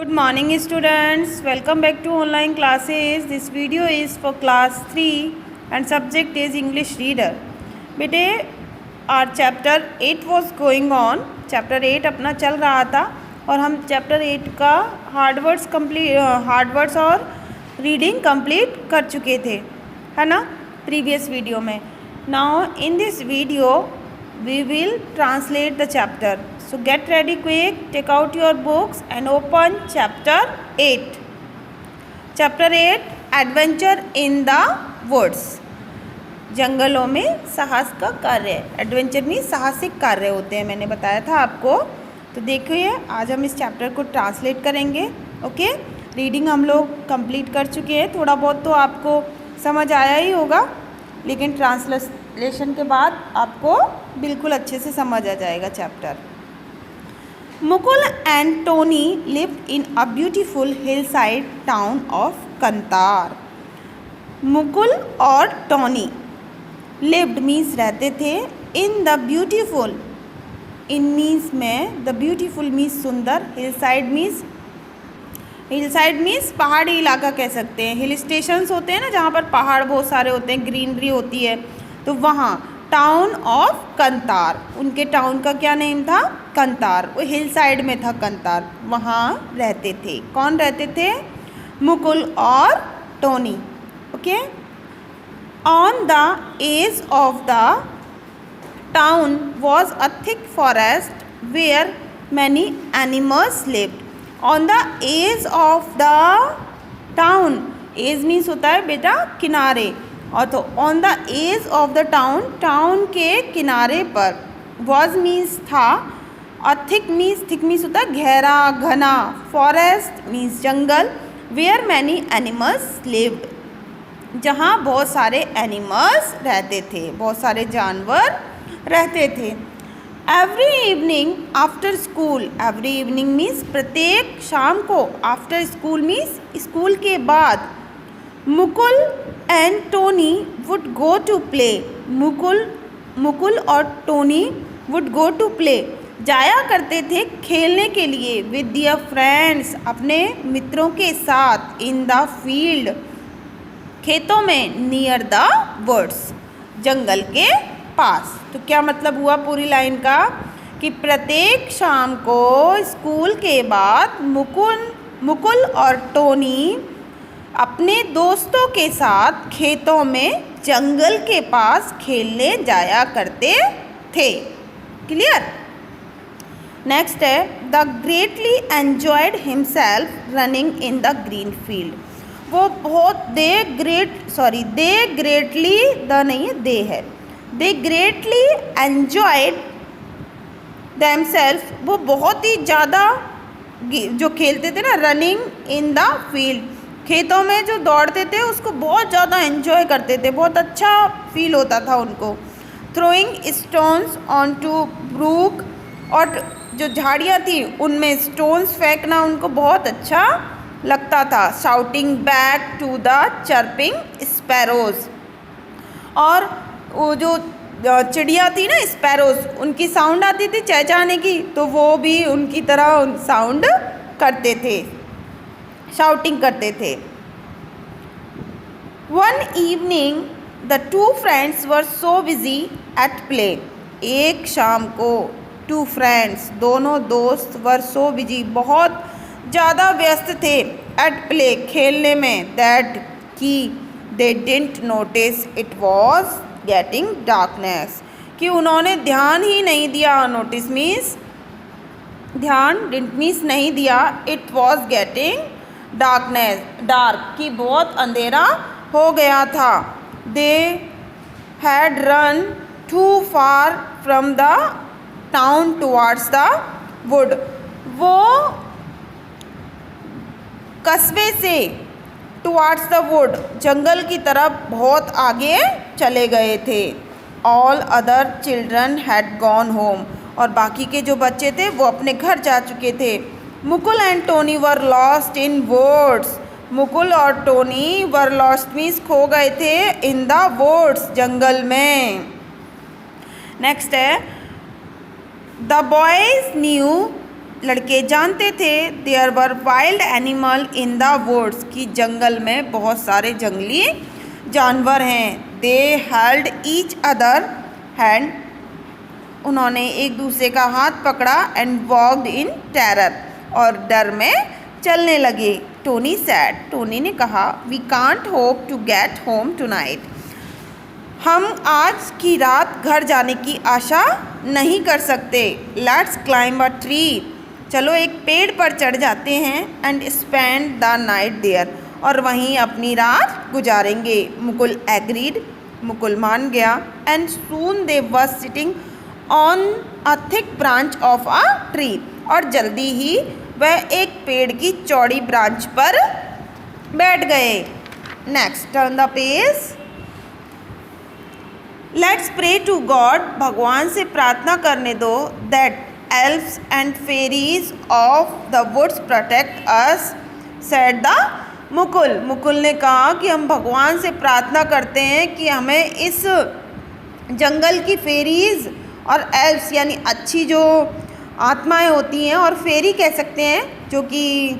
Good morning students, welcome back to online classes. This video is for class 3 and subject is English reader. बेटे our chapter 8 was going on. chapter 8 अपना चल रहा था और हम chapter 8 का hard words और रीडिंग कंप्लीट कर चुके थे, है ना, प्रीवियस वीडियो में. Now in this video we will translate the chapter. So get ready quick, take out your books and open chapter 8. Chapter 8 Adventure in the Woods. जंगलों में साहस का कार्य. एडवेंचर में साहसिक कार्य होते हैं, मैंने बताया था आपको. तो देखिए आज हम इस चैप्टर को ट्रांसलेट करेंगे. ओके, रीडिंग हम लोग कंप्लीट कर चुके हैं. थोड़ा बहुत तो आपको समझ आया ही होगा, लेकिन ट्रांसलेशन के बाद आपको बिल्कुल अच्छे से समझ आ जाएगा chapter. Mukul and Tony lived in a beautiful hillside town of Kantar. Mukul और टोनी लिव्ड मीन्स रहते थे, in the beautiful, in means में, द ब्यूटीफुल मीन्स सुंदर, हिलसाइड मीन्स पहाड़ी इलाका कह सकते हैं. हिल स्टेशंस होते हैं ना जहाँ पर पहाड़ बहुत सारे होते हैं, ग्रीनरी होती है, तो वहाँ. टाउन ऑफ कंतार, उनके टाउन का क्या नेम था? कंतार. वो हिल साइड में था कंतार, वहाँ रहते थे. कौन रहते थे? मुकुल और Tony. Okay. On the edge of the town was a thick forest where many animals lived. On the edge of the town, edge means होता है बेटा किनारे, और तो on the edge of the town, town के किनारे पर. Was means था, और थिक मीन्स होता है गहरा घना. फॉरेस्ट मीन्स जंगल. वेयर मैनी एनिमल्स लिव्ड, जहाँ बहुत सारे एनिमल्स रहते थे, बहुत सारे जानवर रहते थे. Every evening after school, every evening means प्रत्येक शाम को, आफ्टर स्कूल मीन्स स्कूल के बाद. Mukul and Tony would go to play. Mukul और Tony would go to play, जाया करते थे खेलने के लिए. विद दियर फ्रेंड्स, अपने मित्रों के साथ. इन द फील्ड, खेतों में. नियर द वुड्स, जंगल के पास. तो क्या मतलब हुआ पूरी लाइन का? कि प्रत्येक शाम को स्कूल के बाद मुकुल और टोनी अपने दोस्तों के साथ खेतों में, जंगल के पास खेलने जाया करते थे. क्लियर? नेक्स्ट है, the greatly enjoyed himself running in the green field. वो बहुत दे ग्रेटली, द नहीं है, दे है. दे ग्रेटली एन्जॉयड देमसेल्फ, वो बहुत ही ज़्यादा जो खेलते थे ना, रनिंग इन द फील्ड, खेतों में जो दौड़ते थे उसको बहुत ज़्यादा एंजॉय करते थे, बहुत अच्छा फील होता था उनको. Throwing stones on to brook, और जो झाड़ियाँ थी उनमें स्टोन्स फेंकना उनको बहुत अच्छा लगता था. Shouting back to the chirping sparrows, और वो जो चिड़िया थी ना, स्पैरोज, उनकी साउंड आती थी चहचहाने की, तो वो भी उनकी तरह साउंड करते थे, शाउटिंग करते थे. One evening the two friends were so busy at play. एक शाम को टू फ्रेंड्स, दोनों दोस्त, वर सो बिजी, बहुत ज़्यादा व्यस्त थे, एट प्ले, खेलने में, दैट की they didn't notice it was getting darkness, कि उन्होंने ध्यान ही नहीं दिया. नोटिस मीन्स ध्यान, डिडंट मीन्स नहीं दिया. It was getting darkness, dark की बहुत अंधेरा हो गया था. They had run too far from the town towards the wood. वो कस्बे से टुवार्ड्स द वुड, जंगल की तरफ बहुत आगे चले गए थे. All other children had gone home, और बाकी के जो बच्चे थे वो अपने घर जा चुके थे. Mukul and Tony were lost in woods. Mukul और टोनी वर लॉस्ट मीन्स खो गए थे, इन द वुड्स, जंगल में. नेक्स्ट है, द बॉयज न्यू लड़के जानते थे there were wild animal in the woods, कि जंगल में बहुत सारे जंगली जानवर हैं। They held each other hand, उन्होंने एक दूसरे का हाथ पकड़ा। एंड वॉक्ड इन टेरर, और डर में चलने लगे। टोनी सैड, टोनी ने कहा, we can't hope to get home tonight, हम आज की रात घर जाने की आशा नहीं कर सकते। लेट्स क्लाइंब अ ट्री, चलो एक पेड़ पर चढ़ जाते हैं। And spend the night there, और वहीं अपनी रात गुजारेंगे। मुकुल एग्रीड, मुकुल मान गया। And soon they were sitting on a thick branch of a tree, और जल्दी ही वह एक पेड़ की चौड़ी ब्रांच पर बैठ गए। Next, turn the page. Let's pray to God, भगवान से प्रार्थना करने दो। That elves and fairies of the woods protect us, said the Mukul, Mukul ने कहा कि हम भगवान से प्रार्थना करते हैं कि हमें इस जंगल की फेरीज और एल्व्स यानी अच्छी जो आत्माएं होती हैं, और फेरी कह सकते हैं जो कि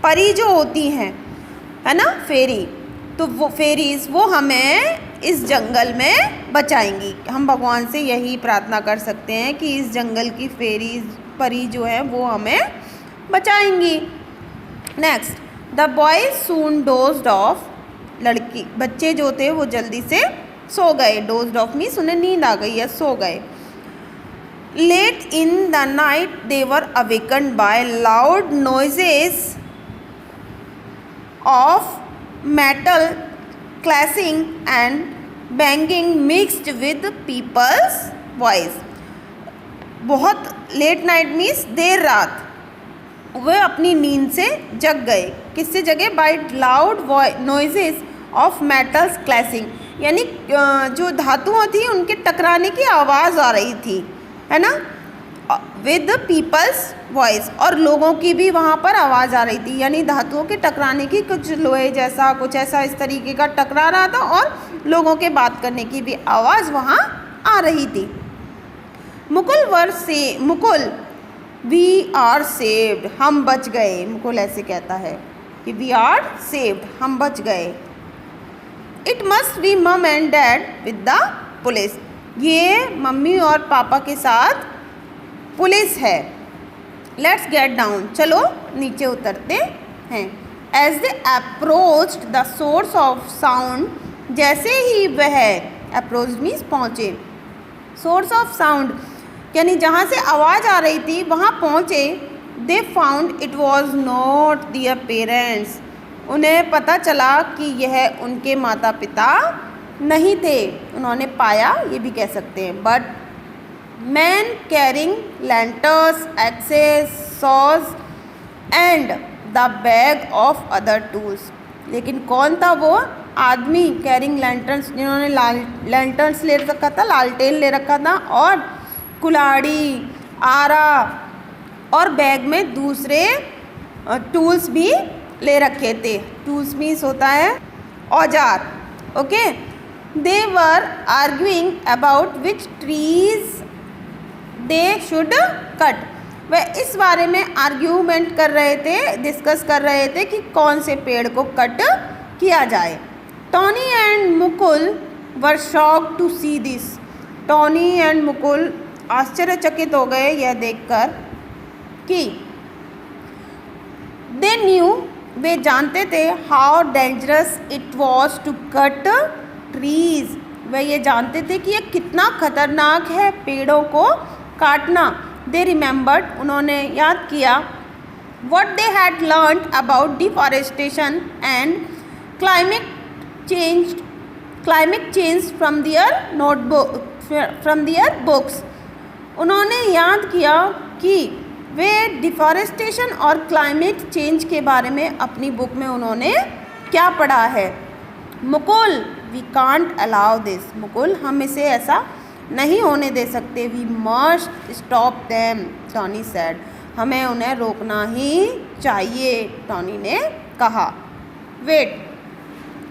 परी जो होती हैं, है ना, फेरी, तो वो फेरीज वो हमें इस जंगल में बचाएंगी। हम भगवान से यही प्रार्थना कर सकते हैं कि इस जंगल की फेरीज परी जो है वो हमें बचाएंगी। Next, the boys soon dozed off, लड़की बच्चे जो थे वो जल्दी से सो गए। डोज्ड ऑफ मीन्स उन्हें नींद आ गई है, सो गए। Late in the night they were awakened by loud noises of metal clashing and banging mixed with people's voice। बहुत लेट नाइट मीन्स देर रात, वे अपनी नींद से जग गए। किससे जगे? By loud noises of metals clashing, यानी जो धातुओं थी उनके टकराने की आवाज़ आ रही थी, है ना, विद पीपल्स वॉइस, और लोगों की भी वहाँ पर आवाज़ आ रही थी, यानी धातुओं के टकराने की, कुछ लोहे जैसा कुछ ऐसा इस तरीके का टकरा रहा था, और लोगों के बात करने की भी आवाज़ वहाँ आ रही थी। मुकुल वी आर सेव्ड, हम बच गए। मुकुल ऐसे कहता है कि वी आर सेव्ड, हम बच गए। इट मस्ट बी मम and dad with the police, ये मम्मी और पापा के साथ पुलिस है। लेट्स गेट डाउन, चलो नीचे उतरते हैं। As they approached the source of sound, जैसे ही वह अप्रोच मीन्स पहुँचे, सोर्स ऑफ साउंड यानी जहाँ से आवाज़ आ रही थी वहाँ पहुँचे। They found it was not their parents, उन्हें पता चला कि यह उनके माता पिता नहीं थे। उन्होंने पाया, ये भी कह सकते हैं। But man carrying lanterns, axes, saws and the bag of other tools, लेकिन कौन था वो आदमी? कैरिंग लैंटर्स, जिन्होंने लैंटर्स ले रखा था, लालटेन ले रखा था, और कुल्हाड़ी, आरा, और बैग में दूसरे टूल्स भी ले रखे थे। टूल्स मीन्स होता है औजार। Okay, they were arguing about which trees they should cut, वह इस बारे में आर्ग्यूमेंट कर रहे थे, डिस्कस कर रहे थे कि कौन से पेड़ को कट किया जाए। Tony and Mukul were shocked to see this, Tony and Mukul आश्चर्यचकित हो गए यह देखकर कि दे न्यू, वे जानते थे, how dangerous it was to cut trees, वे ये जानते थे कि यह कितना खतरनाक है पेड़ों को काटना। दे रिमेंबर्ड, उन्होंने याद किया, what they had learned about deforestation and climate change from their books। उन्होंने याद किया कि वे डिफॉरेस्टेशन और क्लाइमेट चेंज के बारे में अपनी बुक में उन्होंने क्या पढ़ा है। Mukul, we can't allow this, Mukul हम इसे ऐसा नहीं होने दे सकते। We must stop them, Tony said, हमें उन्हें रोकना ही चाहिए, टॉनी ने कहा। Wait,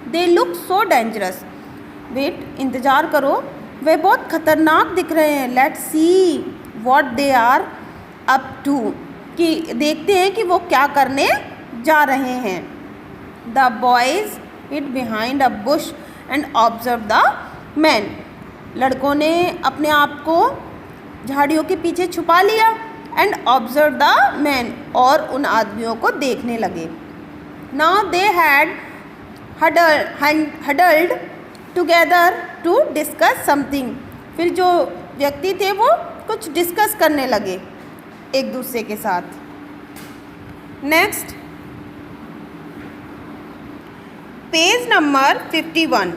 they look so dangerous, wait इंतज़ार करो, वे बहुत खतरनाक दिख रहे हैं। Let's see what they are up to, कि देखते हैं कि वो क्या करने जा रहे हैं। The boys hid behind a bush and observe the man. लड़कों ने अपने आप को झाड़ियों के पीछे छुपा लिया एंड ऑब्जर्व द मैन, और उन आदमियों को देखने लगे। Now they had huddled together to discuss something. फिर जो व्यक्ति थे वो कुछ डिस्कस करने लगे एक दूसरे के साथ। नेक्स्ट पेज नंबर 51,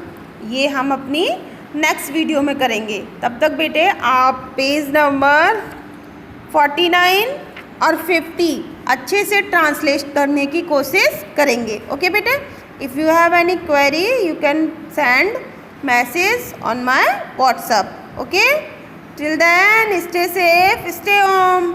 ये हम अपनी नेक्स्ट वीडियो में करेंगे। तब तक बेटे आप पेज नंबर 49 और 50 अच्छे से ट्रांसलेट करने की कोशिश करेंगे। ओके बेटे, if you have any query you can send message on my WhatsApp. Okay, till then stay safe, stay home.